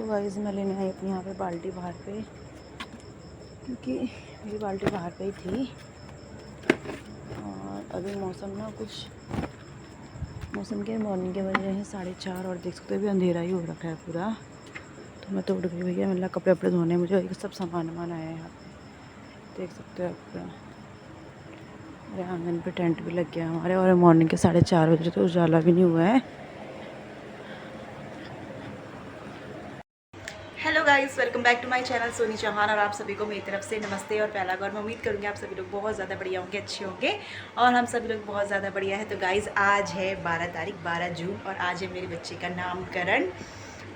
तो गाइस मैं लेने आई अपनी यहाँ पे बाल्टी बाहर पे, क्योंकि मेरी बाल्टी बाहर पे ही थी। और अभी मौसम ना कुछ मौसम के मॉर्निंग के बज रहे हैं 4:30 और देख सकते हो अभी अंधेरा ही हो रखा है पूरा। तो मैं तो उठ गई भैया, मतलब कपड़े वपड़े धोने, मुझे सब सामान वामान आया है यहाँ पे, देख सकते हो आप पूरा। मेरे आंगन पे टेंट भी लग गया हमारे, और मॉर्निंग के 4:30 बजे तो उजाला भी नहीं हुआ है। Hello guys, welcome back to my channel Soni Chauhan. और आप सभी को मेरी तरफ से नमस्ते और पहला गौर। मैं उम्मीद करूँगी आप सभी लोग बहुत ज़्यादा बढ़िया होंगे, अच्छे होंगे, और हम सभी लोग बहुत ज़्यादा बढ़िया है। तो गाइस आज है 12 तारीख 12 जून और आज है मेरे बच्चे का नामकरण,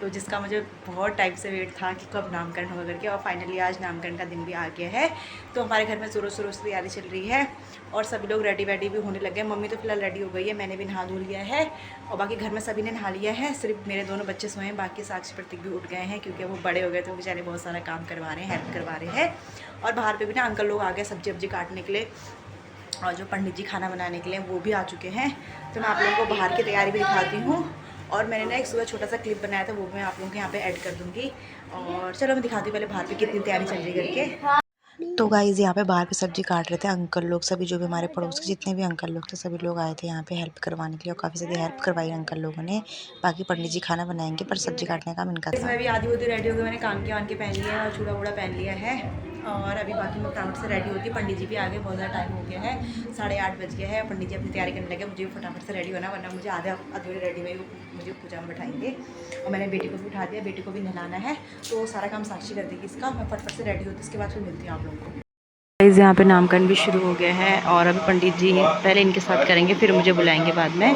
तो जिसका मुझे बहुत टाइम से वेट था कि कब नामकरण होगा करके, और फाइनली आज नामकरण का दिन भी आ गया है। तो हमारे घर में ज़ोरों शोरों से तैयारी चल रही है और सभी लोग रेडी वेडी भी होने लगे। मम्मी तो फिलहाल रेडी हो गई है, मैंने भी नहा धो लिया है और बाकी घर में सभी ने नहा लिया है। सिर्फ मेरे दोनों बच्चे सोए हैं, बाकी साक्षी प्रतीक भी उठ गए हैं क्योंकि वो बड़े हो गए, तो बेचारे बहुत सारा काम करवा रहे हैं, हेल्प करवा रहे हैं। और बाहर पे भी ना अंकल लोग आ गए सब्जी वब्जी काटने के लिए, और जो पंडित जी खाना बनाने के लिए वो भी आ चुके हैं। तो मैं आप लोगों को बाहर की तैयारी भी दिखाती हूँ। और मैंने ना एक सुबह छोटा सा क्लिप बनाया था, वो मैं आप लोगों के यहाँ पे ऐड कर दूँगी। और चलो मैं दिखाती हूँ पहले बाहर पे कितनी तैयारी चल रही है करके। तो गाइज़ यहाँ पे बाहर पे सब्जी काट रहे थे अंकल लोग, सभी जो भी हमारे पड़ोस के जितने भी अंकल लोग थे सभी लोग आए थे यहाँ पे हेल्प करवाने के लिए, और काफ़ी ज़्यादा हेल्प करवाई अंकल लोगों ने। बाकी पंडित जी खाना बनाएंगे पर सब्जी काटने का काम इनका था। इसमें भी आधी होती रेडी हो गई, मैंने कान के वान के पहन लिया है और चूड़ा वूड़ा पहन लिया है। और अभी बाकी मैं फटाफट से रेडी होती, पंडित जी भी आ गए, बहुत ज़्यादा टाइम हो गया है, 8:30 बज गया है। पंडित जी अपनी तैयारी करने लगे, मुझे भी फटाफट से रेडी होना, वरना मुझे आधे अधूरे रेडी में मुझे पूजा में बैठाएंगे। और मैंने बेटी को भी उठा दिया, बेटी को भी नहलाना है, तो सारा काम साक्षी कर देगी इसका। मैं फटफट से रेडी होती, इसके बाद फिर मिलती हूँ आप लोगों को। गाइस यहाँ पे नामकरण भी शुरू हो गया है और अभी पंडित जी पहले इनके साथ करेंगे, फिर मुझे बुलाएंगे बाद में।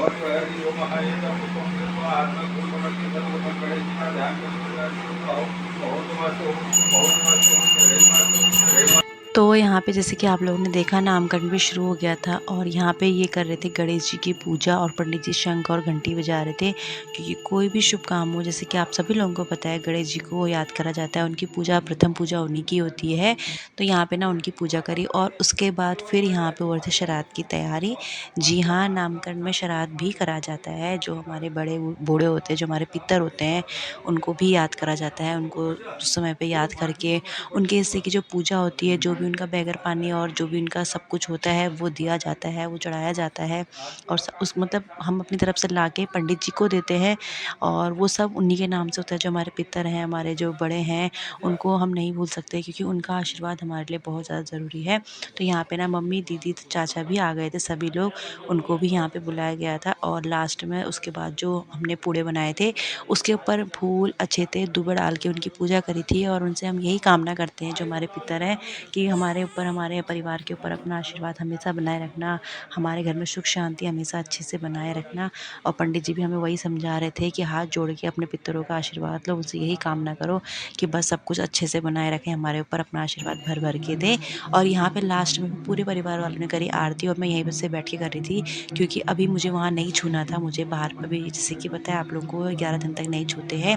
तो यहाँ पे जैसे कि आप लोगों ने देखा नामकरण भी शुरू हो गया था और यहाँ पे ये कर रहे थे गणेश जी की पूजा, और पंडित जी शंख और घंटी बजा रहे थे, क्योंकि कोई भी शुभ काम हो, जैसे कि आप सभी लोगों को पता है गणेश जी को याद करा जाता है, उनकी पूजा प्रथम पूजा उन्हीं की होती है। तो यहाँ पे ना उनकी पूजा करी और उसके बाद फिर यहाँ पे और थे श्राद्ध की तैयारी। जी हाँ, नामकरण में श्राद्ध भी करा जाता है, जो हमारे बड़े बूढ़े होते हैं, जो हमारे पितर होते हैं, उनको भी याद करा जाता है। उनको उस समय पे याद करके उनके हिस्से की जो पूजा होती है, जो भी उनका बगैर पानी और जो भी उनका सब कुछ होता है वो दिया जाता है, वो चढ़ाया जाता है। और उस मतलब हम अपनी तरफ से लाके पंडित जी को देते हैं, और वो सब उन्हीं के नाम से होता है। जो हमारे पितर हैं, हमारे जो बड़े हैं, उनको हम नहीं भूल सकते, क्योंकि उनका आशीर्वाद हमारे लिए बहुत ज़्यादा ज़रूरी है। तो यहाँ पे ना मम्मी, दीदी, चाचा भी आ गए थे, सभी लोग, उनको भी यहाँ पे बुलाया गया था। और लास्ट में उसके बाद जो हमने पूड़े बनाए थे उसके ऊपर फूल, अक्षते, दुबा डाल के उनकी पूजा करी थी। और उनसे हम यही कामना करते हैं, जो हमारे पितर हैं, कि हमारे ऊपर, हमारे परिवार के ऊपर अपना आशीर्वाद हमेशा बनाए रखना, हमारे घर में सुख शांति हमेशा अच्छे से बनाए रखना। और पंडित जी भी हमें वही समझा रहे थे कि हाथ जोड़ के अपने पितरों का आशीर्वाद लो, उनसे यही कामना करो कि बस सब कुछ अच्छे से बनाए रखें, हमारे ऊपर अपना आशीर्वाद भर भर के दें। और यहाँ पे लास्ट में पूरे परिवार वालों ने करी आरती, और मैं यहीं पर से बैठ के कर रही थी, क्योंकि अभी मुझे वहाँ नहीं छूना था। मुझे बाहर पर भी, जैसे कि पता है आप लोगों को, 11 दिन तक नहीं छूते हैं,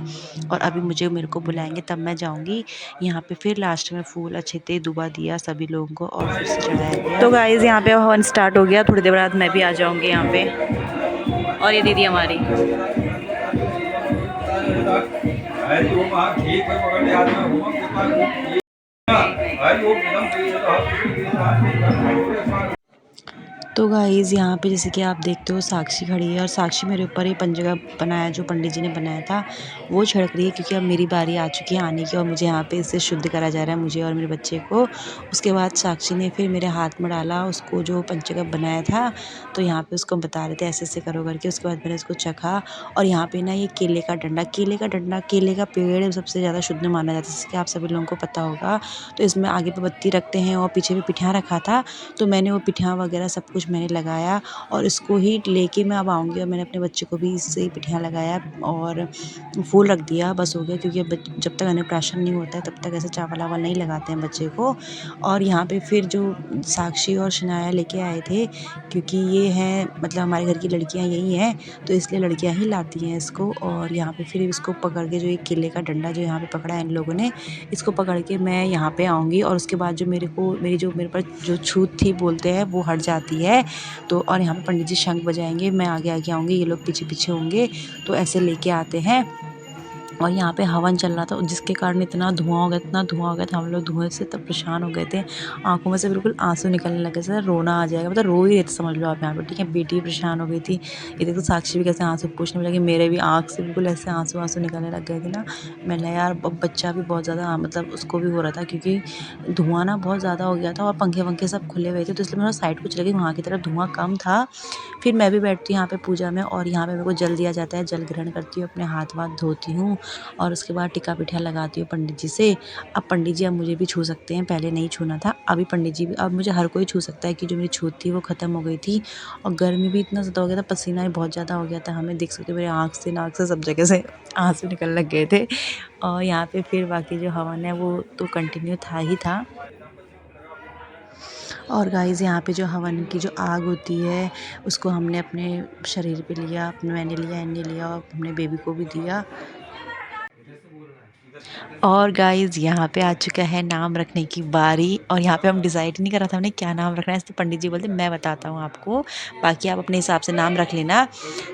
और अभी मेरे को बुलाएंगे तब मैं जाऊँगी। यहाँ पे फिर लास्ट में फूल, अक्षते, दुबा दिया सभी लोगों को और फिर से चढ़ाया गया। तो गाइज़ यहाँ पे हवन स्टार्ट हो गया, थोड़ी देर बाद मैं भी आ जाऊँगी यहाँ पे। और ये दीदी हमारी तो गाइज़ यहाँ पे जैसे कि आप देखते हो साक्षी खड़ी है, और साक्षी मेरे ऊपर ही पंजगा बनाया, जो पंडित जी ने बनाया था, वो छिड़क रही है, क्योंकि अब मेरी बारी आ चुकी है आने की, और मुझे यहाँ पे इससे शुद्ध करा जा रहा है, मुझे और मेरे बच्चे को। उसके बाद साक्षी ने फिर मेरे हाथ में डाला उसको, जो पंचगव्य बनाया था, तो यहाँ पे उसको बता रहे थे ऐसे ऐसे करो करके। उसके बाद मैंने इसको चखा, और यहाँ पे ना ये केले का डंडा, केले का पेड़ सबसे ज़्यादा शुद्ध माना जाता है, जैसे कि आप सभी लोगों को पता होगा। तो इसमें आगे पे बत्ती रखते हैं और पीछे भी पिठिया रखा था, तो मैंने वो पिठिया वगैरह सब कुछ मैंने लगाया, और इसको ही लेके मैं अब आऊँगी। और मैंने अपने बच्चे को भी इससे ही पिठिया लगाया और फूल रख दिया, बस हो गया, क्योंकि अब जब तक अन्नप्राशन नहीं होता है तब तक ऐसे चावल वावल नहीं लगाते हैं बच्चे को। और यहाँ पे फिर जो साक्षी और शनाया लेके आए थे, क्योंकि ये हैं, मतलब हमारे घर की लड़कियाँ यही हैं, तो इसलिए लड़कियाँ ही लाती हैं इसको। और यहाँ पे फिर इसको पकड़ के, जो एक केले का डंडा जो यहाँ पे पकड़ा है इन लोगों ने, इसको पकड़ के मैं यहाँ पे आऊँगी, और उसके बाद जो मेरे पर जो छूत थी बोलते हैं, वो हट जाती है। तो और यहाँ पे पंडित जी शंख बजाएंगे, मैं आगे आगे आऊँगी, ये लोग पीछे पीछे होंगे, तो ऐसे लेके आते हैं। और यहाँ पे हवन चल रहा था जिसके कारण इतना धुआं हो गया, इतना धुआं हो गया था, हम लोग धुएँ से तब परेशान हो गए थे। आँखों में से बिल्कुल आँसू निकलने लगे थे, रोना आ जाएगा, मतलब रो ही रहे थे समझ लो आप यहाँ पे, ठीक है। बेटी भी परेशान हो गई थी। ये देखो साक्षी भी कैसे आँसू पूछने लगी, मेरे भी आँख से बिल्कुल ऐसे आँसू-आँसू निकलने लग गए थे ना। मैंने यार बच्चा भी बहुत ज़्यादा मतलब उसको भी हो रहा था क्योंकि धुआँ ना बहुत ज़्यादा हो गया था और पंखे-वंखे सब खुले हुए थे, तो इसलिए मैं थोड़ा साइड को चली गई, वहाँ की तरफ धुआँ कम था। फिर मैं भी बैठती हूँ यहाँ पे पूजा में और यहाँ पे मेरे को जल दिया जाता है, जल ग्रहण करती हूँ, अपने हाथ-वाथ धोती हूँ और उसके बाद टिक्का-पिठा लगाती हूँ पंडित जी से। अब पंडित जी अब मुझे भी छू सकते हैं, पहले नहीं छूना था, अभी पंडित जी भी अब मुझे हर कोई छू सकता है कि जो मेरी छूत थी वो ख़त्म हो गई थी और गर्मी भी इतना ज़्यादा हो गया था, पसीना भी बहुत ज़्यादा हो गया था। हमें देख सकते हो मेरे आँख से, नाक से, सब जगह से आँसू निकलने लग गए थे और यहाँ पे फिर बाकी जो हवन है वो तो कंटिन्यू था ही था। और गाइज़ यहाँ पे जो हवन की जो आग होती है उसको हमने अपने शरीर पे लिया, अपने मैंने लिया, इन्ने लिया और अपने बेबी को भी दिया। और गाइज़ यहाँ पे आ चुका है नाम रखने की बारी और यहाँ पे हम डिसाइड नहीं कर रहा था हमने क्या नाम रखना है, इसलिए पंडित जी बोलते मैं बताता हूँ आपको, बाकी आप अपने हिसाब से नाम रख लेना।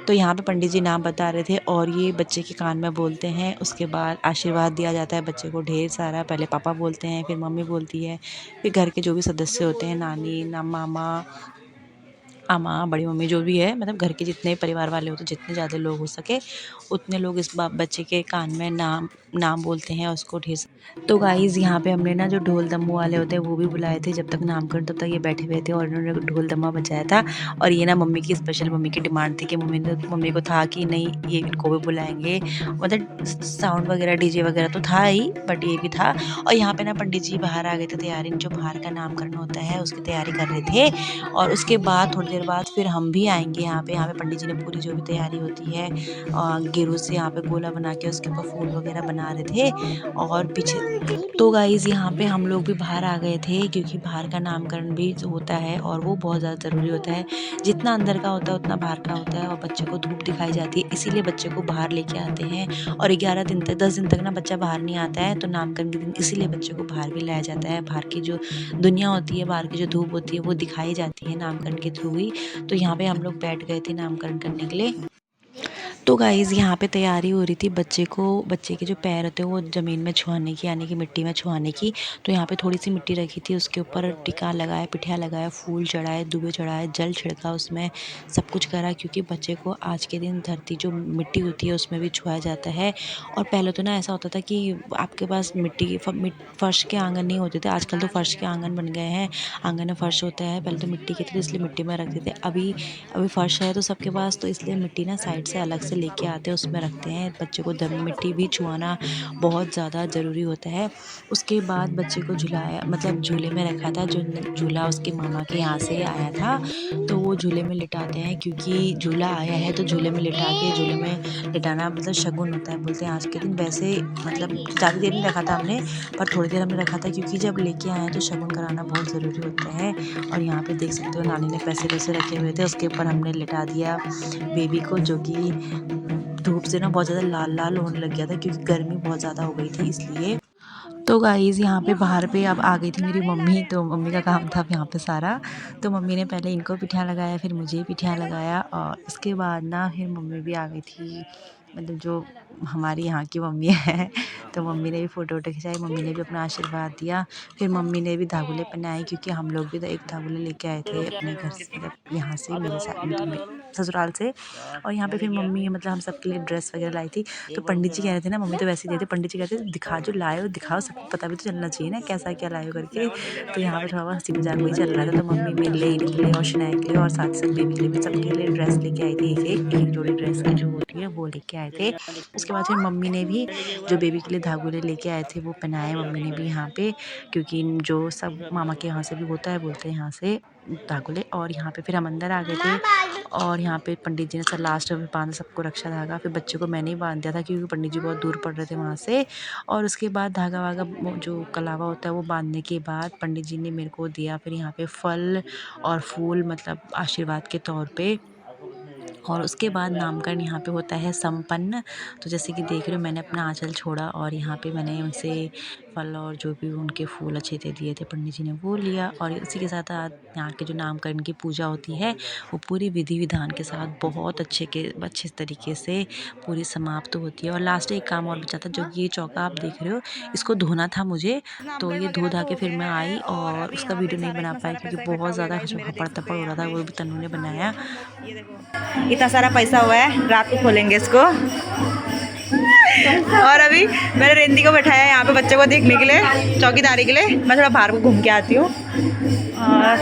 तो यहाँ पे पंडित जी नाम बता रहे थे और ये बच्चे के कान में बोलते हैं, उसके बाद आशीर्वाद दिया जाता है बच्चे को ढेर सारा, पहले पापा बोलते हैं, फिर मम्मी बोलती है, फिर घर के जो भी सदस्य होते हैं, नानी ना मामा माँ, बड़ी मम्मी जो भी है, मतलब घर के जितने परिवार वाले होते हैं, जितने ज़्यादा लोग हो सके उतने लोग इस बच्चे के कान में नाम नाम बोलते हैं उसको ढेर। तो गाइज़ यहाँ पे हमने ना जो ढोल दम्मू वाले होते हैं वो भी बुलाए थे, जब तक नामकरण तब तक ये बैठे हुए थे और इन्होंने ढोल दम्मा बजाया था। और ये ना मम्मी की स्पेशल मम्मी की डिमांड थी कि मम्मी को था कि नहीं ये इनको भी बुलाएंगे, मतलब साउंड वगैरह डीजे वगैरह तो था ही बट ये भी था। और यहाँ पे ना पंडित जी बाहर आ गए थे, तैयारी जो बाहर का नामकरण होता है उसकी तैयारी कर रहे थे और उसके बाद थोड़ी देर बाद फिर हम भी आएँगे यहाँ पे पंडित जी ने पूरी जो भी तैयारी होती है गेरू से यहाँ पे गोला बना के उसके ऊपर फूल वगैरह बना रहे थे और पीछे। तो गाइज़ यहाँ पे हम लोग भी बाहर आ गए थे क्योंकि बाहर का नामकरण भी जो होता है और वो बहुत ज़्यादा ज़रूरी होता है। जितना अंदर का होता है उतना बाहर का होता है और बच्चे को धूप दिखाई जाती है, इसीलिए बच्चे को बाहर लेके आते हैं और 11 दिन तक 10 दिन तक ना बच्चा बाहर नहीं आता है, तो नामकरण के दिन इसीलिए बच्चे को बाहर भी लाया जाता है। बाहर की जो दुनिया होती है, बाहर की जो धूप होती है वो दिखाई जाती है नामकरण के थ्रू ही। तो यहाँ पे हम लोग बैठ गए थे नामकरण करने के लिए। तो गाइज़ यहाँ पे तैयारी हो रही थी बच्चे के जो पैर होते हैं वो ज़मीन में छुआने की, यानी कि मिट्टी में छुआने की। तो यहाँ पे थोड़ी-सी मिट्टी रखी थी, उसके ऊपर टीका लगाया, पिठिया लगाया, फूल चढ़ाए, दुबे चढ़ाए, जल छिड़का उसमें, सब कुछ करा क्योंकि बच्चे को आज के दिन धरती जो मिट्टी होती है उसमें भी छुआया जाता है। और पहले तो ना ऐसा होता था कि आपके पास मिट्टी की फर्श के आँगन नहीं होते थे, आजकल तो फर्श के आँगन बन गए हैं। आँगन में फर्श होता है, पहले तो मिट्टी के थे तो इसलिए मिट्टी में रखते थे। अभी अभी फर्श है तो सबके पास, तो इसलिए मिट्टी ना साइड से अलग से लेके आते हैं, उसमें रखते हैं। बच्चे को दम मिट्टी भी छुआना बहुत ज़्यादा ज़रूरी होता है। उसके बाद बच्चे को झुलाया, मतलब झूले में रखा था, जो झूला उसके मामा के यहाँ से आया था, तो वो झूले में लिटाते हैं क्योंकि झूला आया है तो झूले में लिटा के, झूले में लिटाना मतलब शगुन होता है बोलते हैं आज के दिन। वैसे मतलब ज़्यादा देर नहीं रखा था हमने, पर थोड़ी देर हमने रखा था क्योंकि जब लेके आए हैं तो शगुन कराना बहुत ज़रूरी होता है। और यहाँ पे देख सकते हो नानी ने पैसे वैसे रखे हुए थे, उसके ऊपर हमने लिटा दिया बेबी को, जो कि धूप से ना बहुत ज़्यादा लाल-लाल होने लग गया था क्योंकि गर्मी बहुत ज़्यादा हो गई थी इसलिए। तो गाइज़ यहाँ पे बाहर पे अब आ गई थी मेरी मम्मी, तो मम्मी का काम था अब यहाँ पे सारा। तो मम्मी ने पहले इनको पिठिया लगाया, फिर मुझे पिठिया लगाया और उसके बाद ना फिर मम्मी भी आ गई थी, मतलब जो हमारी यहाँ की मम्मी है। तो मम्मी ने भी फ़ोटो-वोटो खिंचाई, मम्मी ने भी अपना आशीर्वाद दिया। फिर मम्मी ने भी धागुले पहनाए क्योंकि हम लोग भी तो एक धागुले लेके आए थे अपने घर से, मतलब यहाँ से मतलब ससुराल से। और यहाँ पे फिर मम्मी मतलब हम सबके लिए ड्रेस वगैरह लाई थी। तो पंडित जी कह रहे थे ना, मम्मी तो वैसे ही गए थे, पंडित जी कहते दिखा जो लाए हो दिखाओ, सबको पता भी तो चलना चाहिए ना कैसा क्या लाए हो करके। तो यहाँ पे थोड़ा बहुत हँसी मज़ाक वही चल रहा था। तो मम्मी मेरे लिए, इनके लिए और शनाया के लिए और साथ ही साथ बेबी के लिए भी सबके लिए ड्रेस लेके आई थी, एक जोड़ी ड्रेस की जो होती है वो लेके आए थे। उसके बाद फिर मम्मी ने भी जो बेबी के लिए धागुले लेके आए थे वो पहनाए मम्मी ने भी यहाँ पे, क्योंकि जो सब मामा के यहाँ से भी होता है बोलते हैं यहाँ से धागुले। और यहाँ पे फिर हम अंदर आ गए थे और यहाँ पे पंडित जी ने सब लास्ट में बांधा सबको रक्षा धागा। फिर बच्चे को मैंने ही बांध दिया था क्योंकि पंडित जी बहुत दूर पड़ रहे थे वहाँ से। और उसके बाद धागा वागा जो कलावा होता है वो बांधने के बाद पंडित जी ने मेरे को दिया फिर यहाँ पे फल और फूल, मतलब आशीर्वाद के तौर पे। और उसके बाद नामकरण यहाँ पे होता है संपन्न। तो जैसे कि देख रहे हो मैंने अपना आँचल छोड़ा और यहाँ पे मैंने उनसे फल और जो भी उनके फूल अच्छे थे दिए थे पंडित जी ने वो लिया। और इसी के साथ यहाँ के जो नामकरण की पूजा होती है वो पूरी विधि विधान के साथ बहुत अच्छे तरीके से पूरी समाप्त होती है। और लास्ट एक काम और बचा था, जो ये चौका आप देख रहे हो इसको धोना था मुझे, तो नामकरण ये धो वगैरह धा तो के हो फिर गया मैं है आई और और अभी उसका यहाँ पे वीडियो नहीं सारा बना इतना पाई सारा क्योंकि पैसा इकट्ठा बहुत हो गया ज़्यादा गाइस, मेरे देख हपड़ सकते तपड़ हैं हो यहाँ रहा था, पे। वो भी तन्नू ने हाँ बनाया। ये देखो इतना सारा पैसा हुआ है, रात को खोलेंगे इसको। और अभी मैंने रेंदी को बैठाया यहाँ पे बच्चे को देखने के लिए, चौकीदारी के लिए। मैं थोड़ा बाहर को घूम के आती हूँ। और